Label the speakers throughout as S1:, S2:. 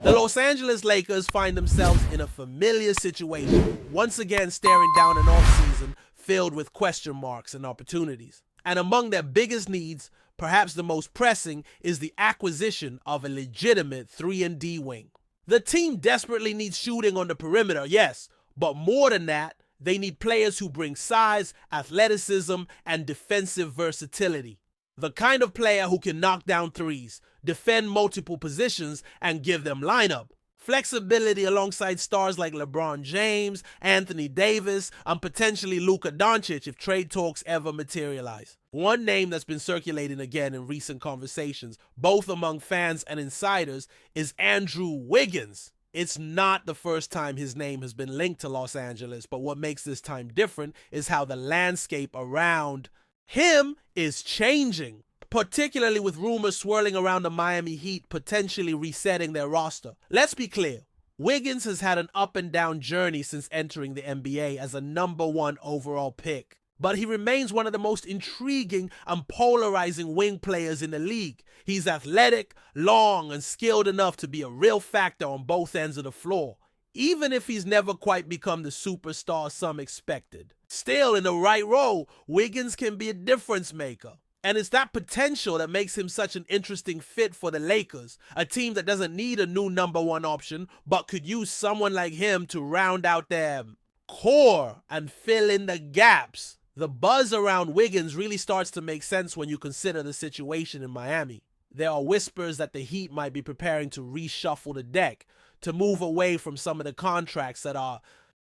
S1: The Los Angeles Lakers find themselves in a familiar situation, once again staring down an offseason filled with question marks and opportunities. And among their biggest needs, perhaps the most pressing, is the acquisition of a legitimate 3-and-D wing. The team desperately needs shooting on the perimeter, yes, but more than that, they need players who bring size, athleticism, and defensive versatility. The kind of player who can knock down threes, defend multiple positions, and give them lineup. Flexibility alongside stars like LeBron James, Anthony Davis, and potentially Luka Doncic if trade talks ever materialize. One name that's been circulating again in recent conversations, both among fans and insiders, is Andrew Wiggins. It's not the first time his name has been linked to Los Angeles, but what makes this time different is how the landscape around him is changing, particularly with rumors swirling around the Miami Heat potentially resetting their roster. Let's be clear, Wiggins has had an up and down journey since entering the NBA as a #1 overall pick, but he remains one of the most intriguing and polarizing wing players in the league. He's athletic, long, and skilled enough to be a real factor on both ends of the floor, even if he's never quite become the superstar some expected. Still, in the right role, Wiggins can be a difference maker. And it's that potential that makes him such an interesting fit for the Lakers, a team that doesn't need a new #1 option, but could use someone like him to round out their core and fill in the gaps. The buzz around Wiggins really starts to make sense when you consider the situation in Miami. There are whispers that the Heat might be preparing to reshuffle the deck, to move away from some of the contracts that are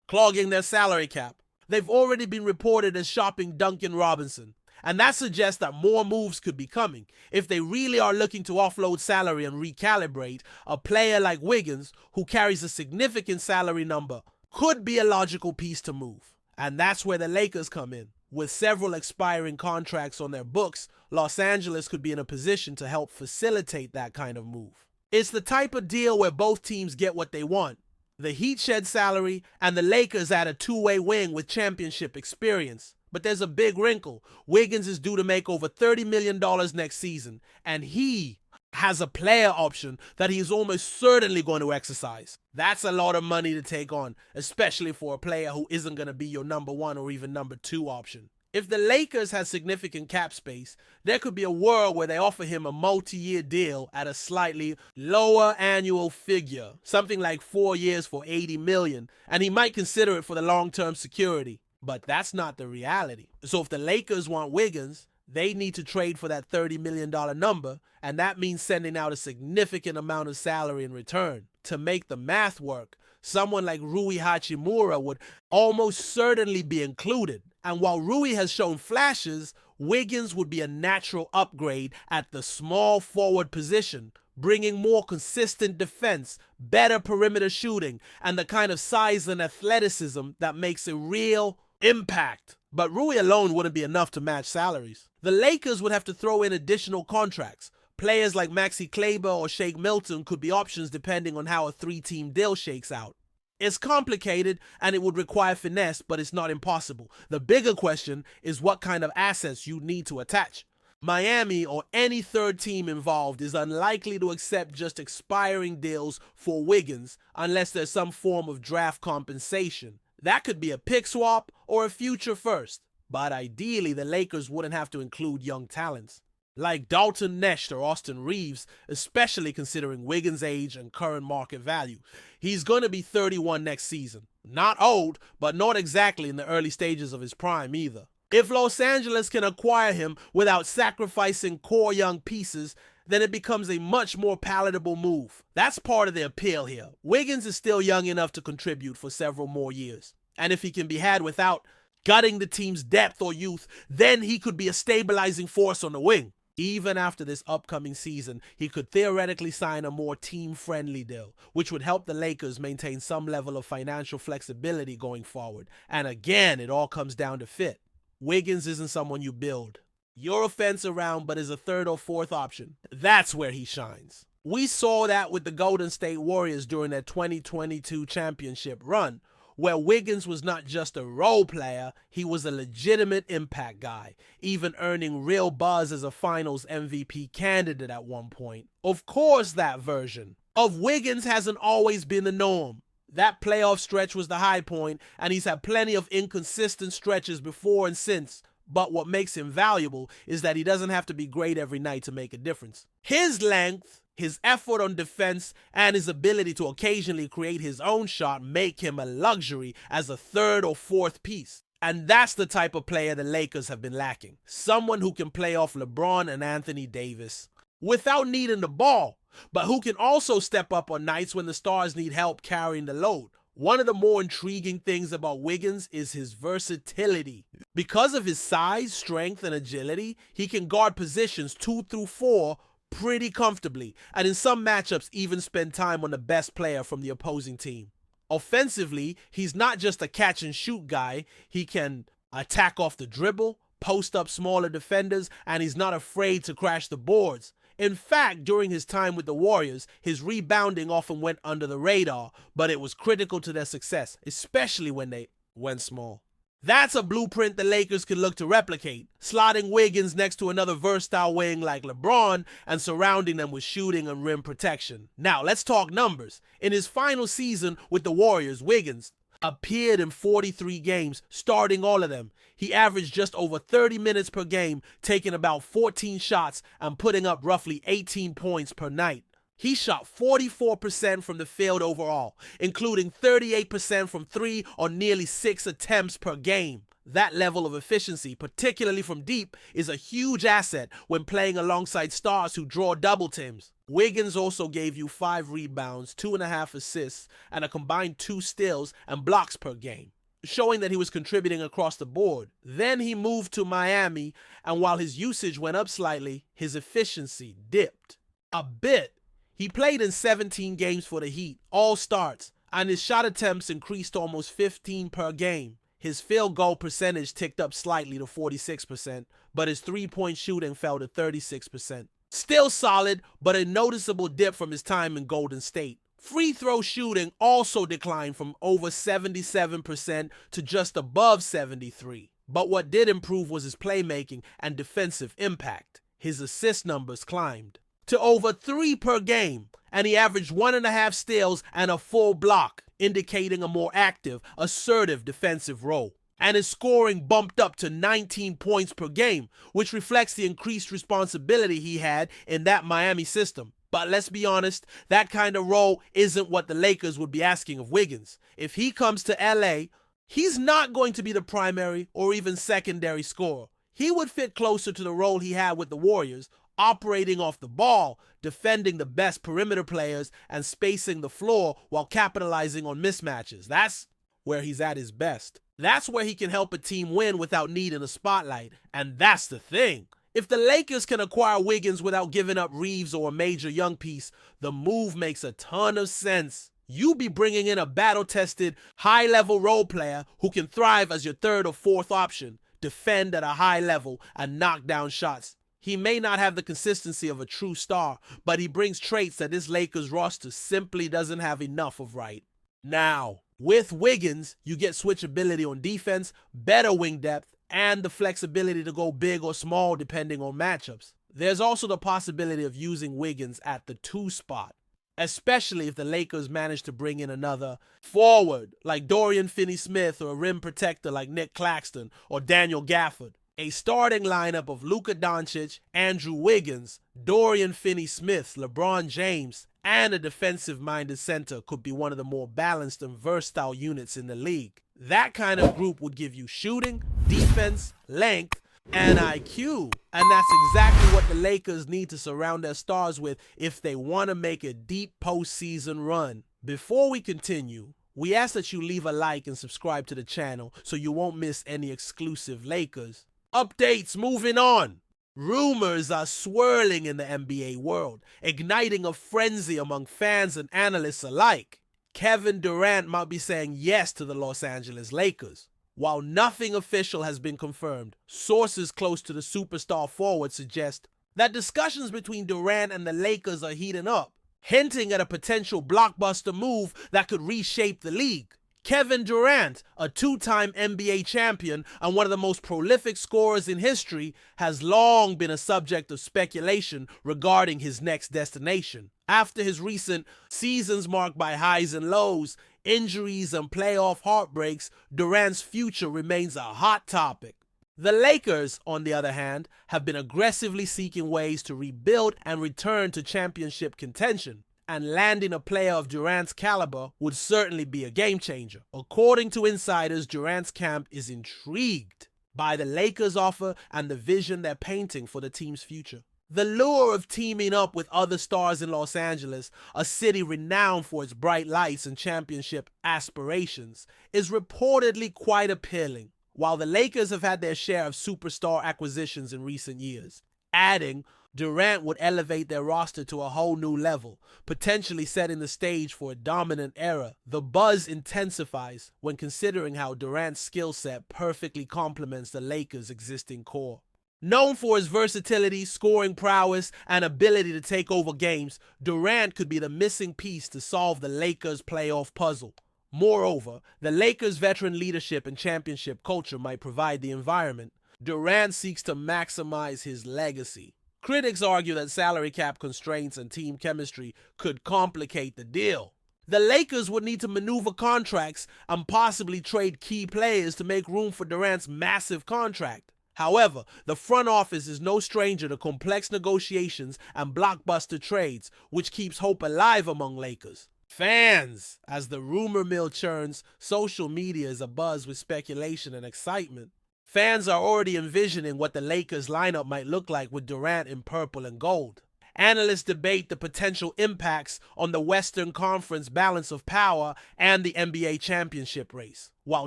S1: clogging their salary cap. They've already been reported as shopping Duncan Robinson, and that suggests that more moves could be coming. If they really are looking to offload salary and recalibrate, a player like Wiggins, who carries a significant salary number, could be a logical piece to move. And that's where the Lakers come in. With several expiring contracts on their books, Los Angeles could be in a position to help facilitate that kind of move. It's the type of deal where both teams get what they want. The Heat shed salary, and the Lakers add a two-way wing with championship experience. But there's a big wrinkle. Wiggins is due to make over $30 million next season, and he has a player option that he is almost certainly going to exercise. That's a lot of money to take on, especially for a player who isn't going to be your #1 or even #2 option. If the Lakers had significant cap space, there could be a world where they offer him a multi-year deal at a slightly lower annual figure, something like 4 years for $80 million, and he might consider it for the long-term security. But that's not the reality. So if the Lakers want Wiggins, they need to trade for that $30 million number, and that means sending out a significant amount of salary in return. To make the math work, someone like Rui Hachimura would almost certainly be included. And while Rui has shown flashes, Wiggins would be a natural upgrade at the small forward position, bringing more consistent defense, better perimeter shooting, and the kind of size and athleticism that makes a real impact. But Rui alone wouldn't be enough to match salaries. The Lakers would have to throw in additional contracts. Players like Maxi Kleber or Shake Milton could be options depending on how a 3-team deal shakes out. It's complicated and it would require finesse, but it's not impossible. The bigger question is what kind of assets you need to attach. Miami or any third team involved is unlikely to accept just expiring deals for Wiggins unless there's some form of draft compensation. That could be a pick swap or a future first, but ideally the Lakers wouldn't have to include young talents like Dalton Nesh or Austin Reeves, especially considering Wiggins' age and current market value. He's going to be 31 next season. Not old, but not exactly in the early stages of his prime either. If Los Angeles can acquire him without sacrificing core young pieces, then it becomes a much more palatable move. That's part of the appeal here. Wiggins is still young enough to contribute for several more years. And if he can be had without gutting the team's depth or youth, then he could be a stabilizing force on the wing. Even after this upcoming season, he could theoretically sign a more team-friendly deal, which would help the Lakers maintain some level of financial flexibility going forward. And again, it all comes down to fit. Wiggins isn't someone you build. You're a fence around, but is a third or fourth option. That's where he shines. We saw that with the Golden State Warriors during their 2022 championship run, where Wiggins was not just a role player, he was a legitimate impact guy, even earning real buzz as a Finals MVP candidate at one point. Of course, that version of Wiggins hasn't always been the norm. That playoff stretch was the high point, and he's had plenty of inconsistent stretches before and since. But what makes him valuable is that he doesn't have to be great every night to make a difference. His length, his effort on defense, and his ability to occasionally create his own shot make him a luxury as a third or fourth piece. And that's the type of player the Lakers have been lacking. Someone who can play off LeBron and Anthony Davis without needing the ball, but who can also step up on nights when the stars need help carrying the load. One of the more intriguing things about Wiggins is his versatility. Because of his size, strength, and agility, he can guard positions 2 through 4 pretty comfortably, and in some matchups even spend time on the best player from the opposing team. Offensively, he's not just a catch and shoot guy. He can attack off the dribble, post up smaller defenders, and he's not afraid to crash the boards. In fact, during his time with the Warriors, his rebounding often went under the radar, but it was critical to their success, especially when they went small. That's a blueprint the Lakers could look to replicate, slotting Wiggins next to another versatile wing like LeBron and surrounding them with shooting and rim protection. Now, let's talk numbers. In his final season with the Warriors, Wiggins appeared in 43 games, starting all of them. He averaged just over 30 minutes per game, taking about 14 shots and putting up roughly 18 points per night. He shot 44% from the field overall, including 38% from 3 on nearly 6 attempts per game. That level of efficiency, particularly from deep, is a huge asset when playing alongside stars who draw double teams. Wiggins also gave you 5 rebounds, 2.5 assists, and a combined 2 steals and blocks per game, showing that he was contributing across the board. Then he moved to Miami, and while his usage went up slightly, his efficiency dipped a bit. He played in 17 games for the Heat, all starts, and his shot attempts increased to almost 15 per game. His field goal percentage ticked up slightly to 46%, but his three-point shooting fell to 36%. Still solid, but a noticeable dip from his time in Golden State. Free throw shooting also declined from over 77% to just above 73%. But what did improve was his playmaking and defensive impact. His assist numbers climbed to over 3 per game, and he averaged 1.5 steals and a full block, indicating a more active, assertive defensive role. And his scoring bumped up to 19 points per game, which reflects the increased responsibility he had in that Miami system. But let's be honest, that kind of role isn't what the Lakers would be asking of Wiggins. If he comes to LA, he's not going to be the primary or even secondary scorer. He would fit closer to the role he had with the Warriors, operating off the ball, defending the best perimeter players, and spacing the floor while capitalizing on mismatches. That's where he's at his best. That's where he can help a team win without needing a spotlight. And that's the thing. If the Lakers can acquire Wiggins without giving up Reeves or a major young piece, the move makes a ton of sense. You be bringing in a battle-tested, high-level role player who can thrive as your third or fourth option, defend at a high level, and knock down shots. He may not have the consistency of a true star, but he brings traits that this Lakers roster simply doesn't have enough of right now. With Wiggins, you get switchability on defense, better wing depth, and the flexibility to go big or small depending on matchups. There's also the possibility of using Wiggins at the 2 spot, especially if the Lakers manage to bring in another forward like Dorian Finney-Smith or a rim protector like Nick Claxton or Daniel Gafford. A starting lineup of Luka Doncic, Andrew Wiggins, Dorian Finney-Smith, LeBron James, and a defensive-minded center could be one of the more balanced and versatile units in the league. That kind of group would give you shooting, defense, length, and IQ. And that's exactly what the Lakers need to surround their stars with if they want to make a deep postseason run. Before we continue, we ask that you leave a like and subscribe to the channel so you won't miss any exclusive Lakers updates. Moving on. Rumors are swirling in the NBA world, igniting a frenzy among fans and analysts alike. Kevin Durant might be saying yes to the Los Angeles Lakers. While nothing official has been confirmed, sources close to the superstar forward suggest that discussions between Durant and the Lakers are heating up, hinting at a potential blockbuster move that could reshape the league. Kevin Durant, a 2-time NBA champion and one of the most prolific scorers in history, has long been a subject of speculation regarding his next destination. After his recent seasons marked by highs and lows, injuries, and playoff heartbreaks, Durant's future remains a hot topic. The Lakers, on the other hand, have been aggressively seeking ways to rebuild and return to championship contention, and landing a player of Durant's caliber would certainly be a game changer. According to insiders, Durant's camp is intrigued by the Lakers' offer and the vision they're painting for the team's future. The lure of teaming up with other stars in Los Angeles, a city renowned for its bright lights and championship aspirations, is reportedly quite appealing. While the Lakers have had their share of superstar acquisitions in recent years, adding Durant would elevate their roster to a whole new level, potentially setting the stage for a dominant era. The buzz intensifies when considering how Durant's skill set perfectly complements the Lakers' existing core. Known for his versatility, scoring prowess, and ability to take over games, Durant could be the missing piece to solve the Lakers' playoff puzzle. Moreover, the Lakers' veteran leadership and championship culture might provide the environment. Durant seeks to maximize his legacy. Critics argue that salary cap constraints and team chemistry could complicate the deal. The Lakers would need to maneuver contracts and possibly trade key players to make room for Durant's massive contract. However, the front office is no stranger to complex negotiations and blockbuster trades, which keeps hope alive among Lakers fans. As the rumor mill churns, social media is abuzz with speculation and excitement. Fans are already envisioning what the Lakers lineup might look like with Durant in purple and gold. Analysts debate the potential impacts on the Western Conference balance of power and the NBA championship race. While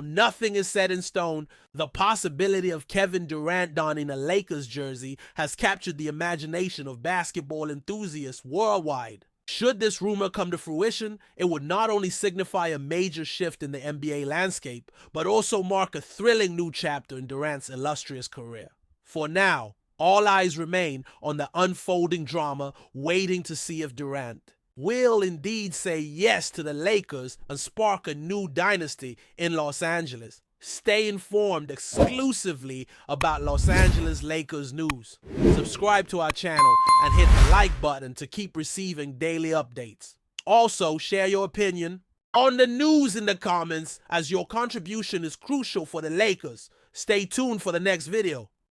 S1: nothing is set in stone, the possibility of Kevin Durant donning a Lakers jersey has captured the imagination of basketball enthusiasts worldwide. Should this rumor come to fruition, it would not only signify a major shift in the NBA landscape, but also mark a thrilling new chapter in Durant's illustrious career. For now, all eyes remain on the unfolding drama, waiting to see if Durant will indeed say yes to the Lakers and spark a new dynasty in Los Angeles. Stay informed exclusively about Los Angeles Lakers news. Subscribe to our channel and hit the like button to keep receiving daily updates. Also, share your opinion on the news in the comments, as your contribution is crucial for the Lakers. Stay tuned for the next video.